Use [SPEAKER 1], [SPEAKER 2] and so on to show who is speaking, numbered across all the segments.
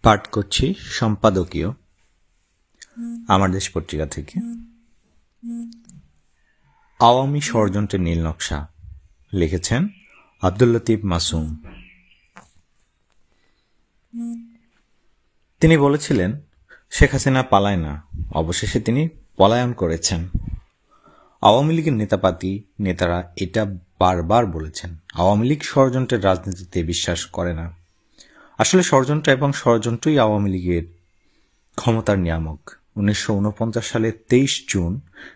[SPEAKER 1] পাঠ করছি সম্পাদকীয় আমার দেশ পত্রিকা থেকে। আওয়ামী ষড়যন্ত্রের নীল নকশা, লিখেছেন আব্দুল লতিফ মাসুম। তিনি বলেছিলেন, শেখ হাসিনা পালায় না, অবশেষে তিনি পলায়ন করেছেন। আওয়ামী লীগের নেতারা এটা বারবার বলেছেন। আওয়ামী লীগ ষড়যন্ত্রের রাজনীতিতে বিশ্বাস করে না। আসলে ষড়যন্ত্র এবং ষড়যন্ত্রই আওয়ামী লীগের ক্ষমতার নিয়ামক। 1949 সালের 23 জুন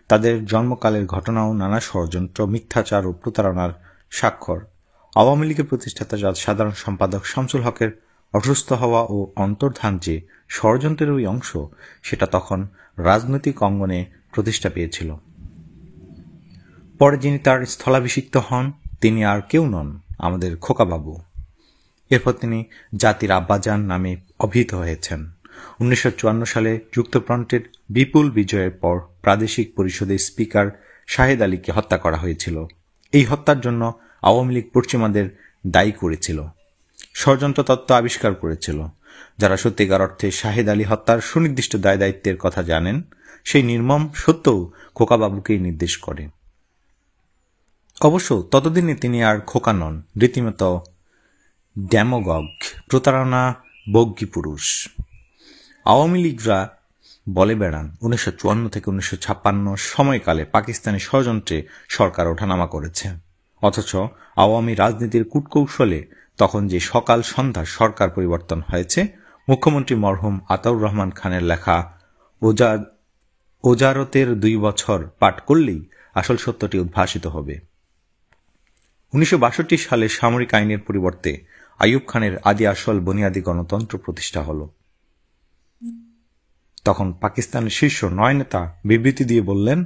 [SPEAKER 1] তাদের জন্মকালের ঘটনা ও নানা ষড়যন্ত্র, মিথ্যাচার ও প্রতারণার স্বাক্ষর। আওয়ামী লীগের প্রতিষ্ঠাতা সাধারণ সম্পাদক শামসুল হকের অসুস্থ হওয়া ও অন্তর্ধান যে ষড়যন্ত্রের ওই অংশ, সেটা তখন রাজনৈতিক অঙ্গনে প্রতিষ্ঠা পেয়েছিল। পরে যিনি তার স্থলাভিষিক্ত হন, তিনি আর কেউ নন, আমাদের খোকাবাবু। এরপর তিনি জাতির আব্বাজান নামে অভিহিত হয়েছেন। 1954 সালে যুক্তফ্রন্টের বিপুল বিজয়ের পর প্রাদেশিক পরিষদের স্পিকার শাহেদ আলীকে হত্যা করা হয়েছিল। এই হত্যার জন্য আওয়ামী লীগ পশ্চিমাদের দায়ী করেছিল, ষড়যন্ত্র তত্ত্ব আবিষ্কার করেছিল। যারা সত্যিকার অর্থে শাহেদ আলী হত্যার সুনির্দিষ্ট দায় দায়িত্বের কথা জানেন, সেই নির্মম সত্যও খোকাবাবুকেই নির্দেশ করে। অবশ্য ততদিনে তিনি আর খোকা নন, রীতিমতো ড্যামোগগ, প্রতারণা বগ্গী পুরুষ। আওয়ামী লীগরা বলে বেড়ান 1954 থেকে 1956 সময়কালে পাকিস্তানি ষড়যন্ত্রে সরকার ওঠানামা করেছে। অথচ আওয়ামী রাজনীতির কূটকৌশলে তখন যে সকাল সন্ধ্যা সরকার পরিবর্তন হয়েছে, মুখ্যমন্ত্রী মরহুম আতাউর রহমান খানের লেখা ওজারতের 2 বছর পাঠ করলেই আসল সত্যটি উদ্ভাসিত হবে। 1962 সালে সামরিক আইনের পরিবর্তে আইয়ুব খানের আদি আসল বুনিয়াদী গণতন্ত্র প্রতিষ্ঠা হল। তখন পাকিস্তানের শীর্ষ 9 নেতা বিবৃতি দিয়ে বললেন,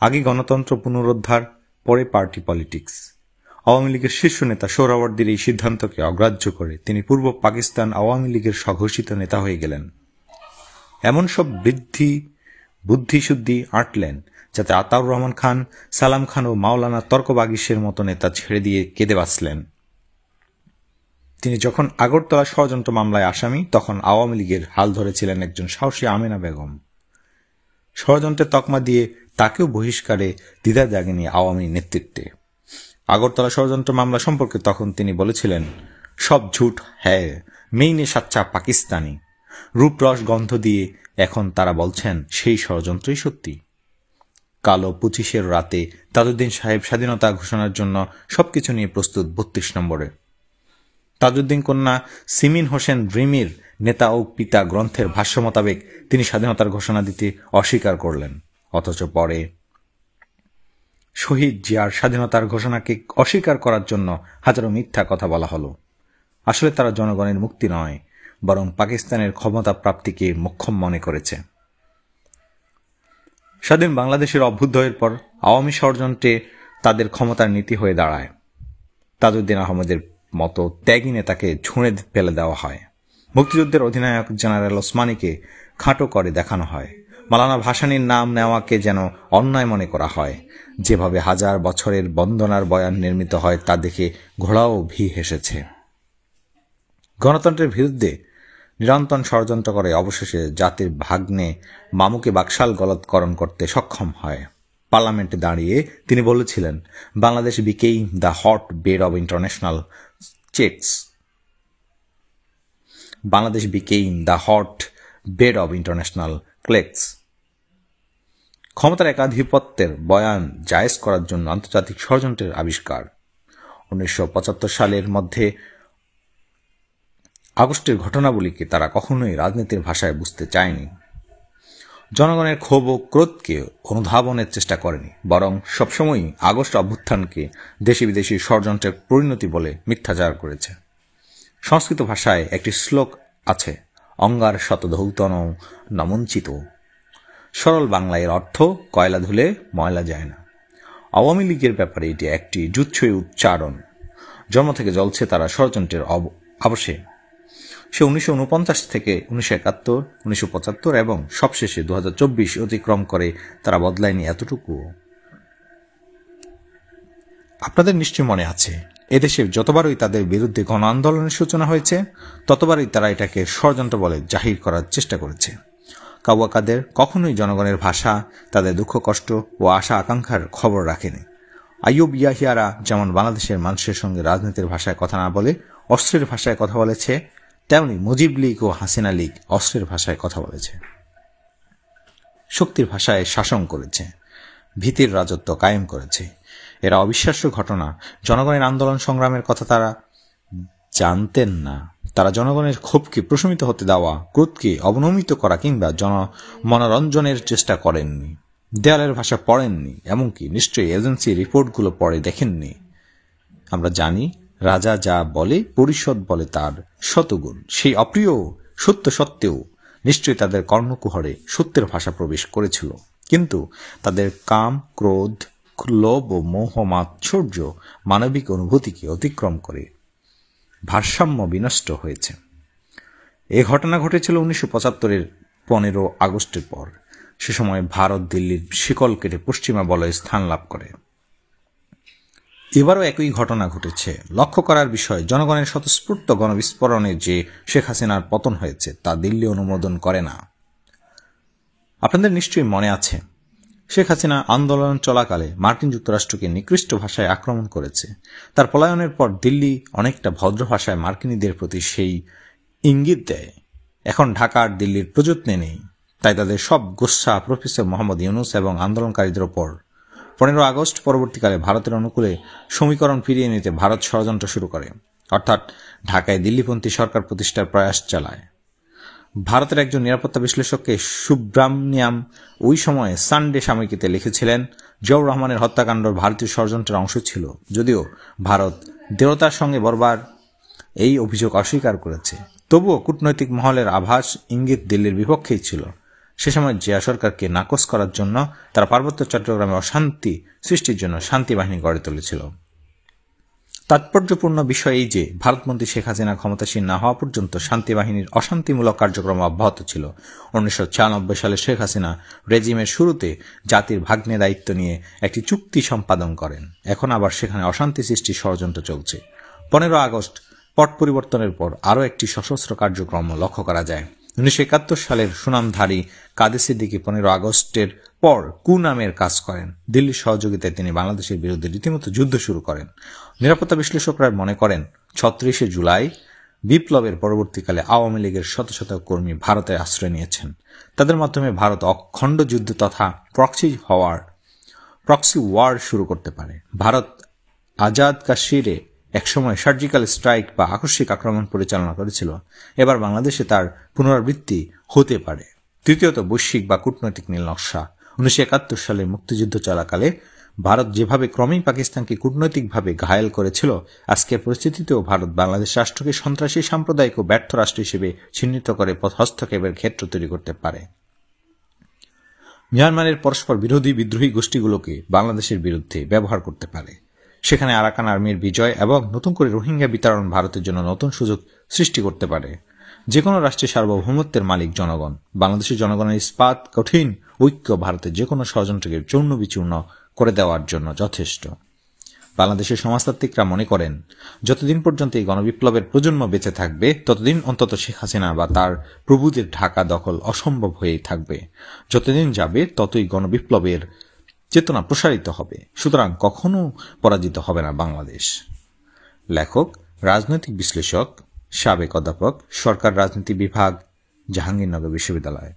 [SPEAKER 1] আগে গণতন্ত্র পুনরুদ্ধার, পরে পার্টি পলিটিক্স। আওয়ামী লীগের শীর্ষ নেতা সোহরাওয়ার্দীর এই সিদ্ধান্তকে অগ্রাহ্য করে তিনি পূর্ব পাকিস্তান আওয়ামী লীগের স্বঘোষিত নেতা হয়ে গেলেন। এমন সব বুদ্ধিশুদ্ধি আঁটলেন যাতে আতাউর রহমান খান, সালাম খান ও মাওলানা তর্কবাগিসের মতো নেতা ছেড়ে দিয়ে কেঁদে বাঁচলেন। তিনি যখন আগরতলা ষড়যন্ত্র মামলায় আসামি, তখন আওয়ামী লীগের হাল ধরেছিলেন একজন সাহসী আমেনা বেগম। ষড়যন্ত্রের তকমা দিয়ে তাকেও বহিষ্কারে দ্বিধা জাগেনি আওয়ামী নেতৃত্বে। আগরতলা ষড়যন্ত্র মামলা সম্পর্কে তখন তিনি বলেছিলেন, সব ঝুট হ্যায়, মেইনে সাচ্চা পাকিস্তানি। রূপরস গন্ধ দিয়ে এখন তারা বলছেন সেই ষড়যন্ত্রই সত্যি। কালো 25 রাতে তাজউদ্দিন সাহেব স্বাধীনতা ঘোষণার জন্য সবকিছু নিয়ে প্রস্তুত 32 নম্বরে। তাজউদ্দিন কন্যা সিমিন হোসেন রিমির নেতা ও পিতা গ্রন্থের ভাষ্য মোতাবেক তিনি স্বাধীনতার ঘোষণা দিতে অস্বীকার করলেন। অথচ পরে শহীদ জিয়ার স্বাধীনতার ঘোষণাকে অস্বীকার করার জন্য হাজারো মিথ্যা কথা বলা হলো। আসলে তারা জনগণের মুক্তি নয়, বরং পাকিস্তানের ক্ষমতা প্রাপ্তিকে মোক্ষম মনে করেছে। স্বাধীন বাংলাদেশের অভ্যুদয়ের পর আওয়ামী ষড়যন্ত্রে তাদের ক্ষমতার নীতি হয়ে দাঁড়ায়। তাজউদ্দিন আহমদের মতো ত্যাগী নেতাকে ছুঁড়ে ফেলে দেওয়া হয়। মুক্তিযুদ্ধের অধিনায়ক জেনারেল ওসমানীকে খাটো করে দেখানো হয়। মাওলানা ভাসানীর নাম নেওয়াকে যেন অন্যায় মনে করা হয়। যেভাবে 1000 বছরের বন্দনার বয়ান নির্মিত হয়, তা দেখে ঘোড়াও ভি হেসেছে। গণতন্ত্রের বিরুদ্ধে নিরন্তর ষড়যন্ত্র করে অবশেষে জাতির ভাগ্নে মামুকে বাকশাল গলৎকরণ করতে সক্ষম হয়। পার্লামেন্টে দাঁড়িয়ে তিনি বলেছিলেন, Bangladesh became the hotbed of international checks. Bangladesh became the hotbed of international clicks. ক্ষমতার একাধিপত্যের বয়ান জায়েজ করার জন্য আন্তর্জাতিক ষড়যন্ত্রের আবিষ্কার। 1975 সালের মধ্যে আগস্টের ঘটনাবলীকে তারা কখনোই রাজনীতির ভাষায় বুঝতে চায়নি। জনগণের ক্ষোভ ও ক্রোধকে অনুধাবনের চেষ্টা করেনি, বরং সবসময়ই আগস্ট অভ্যুত্থানকে দেশি বিদেশি ষড়যন্ত্রের পরিণতি বলে মিথ্যাচার করেছে। সংস্কৃত ভাষায় একটি শ্লোক আছে, অঙ্গার শতধৌতন নমঞ্চিত। সরল বাংলায় এর অর্থ, কয়লা ধুলে ময়লা যায় না। আওয়ামী লীগের ব্যাপারে এটি একটি জুৎসই উচ্চারণ। জন্ম থেকে জ্বলছে তারা ষড়যন্ত্রের আবশে। সে 1949 থেকে 1971, 1975 এবং সবশেষে 2024 অতিক্রম করে তারা বদলায়নি এতটুকু। আপনাদের নিশ্চয় মনে আছে এদেশে যতবারই তাদের বিরুদ্ধে গণ আন্দোলনের সূচনা হয়েছে ততবারই তারা এটাকে ষড়যন্ত্র বলে জাহির করার চেষ্টা করেছে। কাউয়া কাদের কখনোই জনগণের ভাষা, তাদের দুঃখ কষ্ট ও আশা আকাঙ্ক্ষার খবর রাখেনি। আইয়ুব ইয়াহিয়ারা যেমন বাংলাদেশের মানুষের সঙ্গে রাজনীতির ভাষায় কথা না বলে অস্ত্রের ভাষায় কথা বলেছে, তেমনি মুজিব লীগ ও হাসিনা লীগ অস্ত্রের ভাষায় কথা বলেছে, শক্তির ভাষায় শাসন করেছে, ভীতির রাজত্ব কায়েম করেছে। এরা অবিশ্বাস্য ঘটনা, জনগণের আন্দোলন সংগ্রামের কথা তারা জানতেন না। তারা জনগণের ক্ষোভকে প্রশমিত হতে দেওয়া, ক্রোধকে অবনমিত করা কিংবা মনোরঞ্জনের চেষ্টা করেননি। দেয়ালের ভাষা পড়েননি, এমনকি নিশ্চয়ই এজেন্সি রিপোর্টগুলো পড়ে দেখেননি। আমরা জানি রাজা যা বলে পরিষদ বলে তার শতগুণ। সেই অপ্রিয় সত্য সত্ত্বেও নিশ্চয়ই তাদের কর্ণকুহরে সত্যের ভাষা প্রবেশ করেছিল, কিন্তু তাদের কাম, ক্রোধ, লোভ ও মোহ মাৎসর্য মানবিক অনুভূতিকে অতিক্রম করে ভারসাম্য বিনষ্ট হয়েছে। এ ঘটনা ঘটেছিল 1975-এর 15 আগস্টের পর। সে সময় ভারত দিল্লির শিকল কেটে পশ্চিমা বলয়ে স্থান লাভ করে। এবারও একই ঘটনা ঘটেছে। লক্ষ্য করার বিষয়, জনগণের স্বতঃস্ফূর্ত গণবিস্ফোরণে যে শেখ হাসিনার পতন হয়েছে তা দিল্লি অনুমোদন করে না। আপনাদের নিশ্চয়ই মনে আছে, শেখ হাসিনা আন্দোলন চলাকালে মার্কিন যুক্তরাষ্ট্রকে নিকৃষ্ট ভাষায় আক্রমণ করেছে। তার পলায়নের পর দিল্লি অনেকটা ভদ্র ভাষায় মার্কিনীদের প্রতি সেই ইঙ্গিত দেয়। এখন ঢাকা আর দিল্লির প্রযত্নে নেই, তাই তাদের সব গোসা প্রফেসর মোহাম্মদ ইউনুস এবং আন্দোলনকারীদের ওপর। 15 আগস্ট পরবর্তীকালে ভারতের অনুকূলে সমীকরণ ফিরিয়ে নিতে ভারত ষড়যন্ত্র শুরু করে, অর্থাৎ ঢাকায় দিল্লিপন্থী সরকার প্রতিষ্ঠার প্রয়াস চালায়। ভারতের একজন নিরাপত্তা বিশ্লেষককে সুব্রামনিয়াম ওই সময়ে সানডে সাময়িকীতে লিখেছিলেন, জিয়াউর রহমানের হত্যাকাণ্ড ভারতীয় ষড়যন্ত্রের অংশ ছিল, যদিও ভারত দৃঢ়তার সঙ্গে বরবার এই অভিযোগ অস্বীকার করেছে। তবুও কূটনৈতিক মহলের আভাস ইঙ্গিত দিল্লির বিপক্ষেই ছিল। সে সময় জিয়া সরকারকে নাকচ করার জন্য তারা পার্বত্য চট্টগ্রামে অশান্তি সৃষ্টির জন্য শান্তি বাহিনী গড়ে তুলেছিল। তাৎপর্যপূর্ণ বিষয় এই যে, ভারতমন্ত্রী শেখ হাসিনা ক্ষমতাসীন না হওয়া পর্যন্ত শান্তি বাহিনীর অশান্তিমূলক কার্যক্রম অব্যাহত ছিল। 1996 সালে শেখ হাসিনা রেজিমের শুরুতে জাতির ভাগ্নে দায়িত্ব নিয়ে একটি চুক্তি সম্পাদন করেন। এখন আবার সেখানে অশান্তি সৃষ্টির ষড়যন্ত্র চলছে। 15 আগস্ট পট পরিবর্তনের পর আরও একটি সশস্ত্র কার্যক্রম লক্ষ্য করা যায়। 1971 সালের সুনামধারী কাদের সিদ্দিকী 15 আগস্টের পর কু নামের কাজ করেন। দিল্লির সহযোগিতায় তিনি বাংলাদেশের বিরুদ্ধে রীতিমতো যুদ্ধ শুরু করেন। নিরাপত্তা বিশ্লেষকরা মনে করেন 36 জুলাই বিপ্লবের পরবর্তীকালে আওয়ামী লীগের শত শত কর্মী ভারতে আশ্রয় নিয়েছেন। তাদের মাধ্যমে ভারত অখণ্ড যুদ্ধ তথা প্রক্সি ওয়ার শুরু করতে পারে। ভারত আজাদ কাশ্মীরে একসময় সার্জিক্যাল স্ট্রাইক বা আকস্মিক আক্রমণ পরিচালনা করেছিল, এবার বাংলাদেশে তার পুনরাবৃত্তি হতে পারে। তৃতীয়ত, বৈশ্বিক বা কূটনৈতিক নীলনকশা। 1971 সালে মুক্তিযুদ্ধ চলাকালে ভারত যেভাবে ক্রমেই পাকিস্তানকে কূটনৈতিকভাবে ঘায়েল করেছিল, আজকের পরিস্থিতিতেও ভারত বাংলাদেশ রাষ্ট্রকে সন্ত্রাসী, সাম্প্রদায়িক ও ব্যর্থ রাষ্ট্র হিসেবে চিহ্নিত করে হস্তক্ষেপের ক্ষেত্র তৈরি করতে পারে। মিয়ানমারের পরস্পর বিরোধী বিদ্রোহী গোষ্ঠীগুলোকে বাংলাদেশের বিরুদ্ধে ব্যবহার করতে পারে। সেখানে আরাকান আর্মির বিজয় এবং নতুন করে রোহিঙ্গা বিতরণ ভারতের জন্য নতুন সুযোগ সৃষ্টি করতে পারে। যে কোনো রাষ্ট্রের সার্বভৌমত্বের মালিক জনগণ। বাংলাদেশের জনগণের ইস্পাত কঠিন ঐক্য ভারতের যে কোনো ষড়যন্ত্রকে চূর্ণ বিচূর্ণ করে দেওয়ার জন্য যথেষ্ট। বাংলাদেশের সমাজতাত্ত্বিকরা মনে করেন, যতদিন পর্যন্ত এই গণবিপ্লবের প্রজন্ম বেঁচে থাকবে ততদিন অন্তত শেখ হাসিনা বা তার প্রভুদের ঢাকা দখল অসম্ভব হয়েই থাকবে। যতদিন যাবে ততই গণবিপ্লবের চেতনা প্রসারিত হবে। সুতরাং কখনো পরাজিত হবে না বাংলাদেশ। লেখক, রাজনৈতিক বিশ্লেষক, সাবেক অধ্যাপক, সরকার রাজনীতি বিভাগ, জাহাঙ্গীরনগর বিশ্ববিদ্যালয়।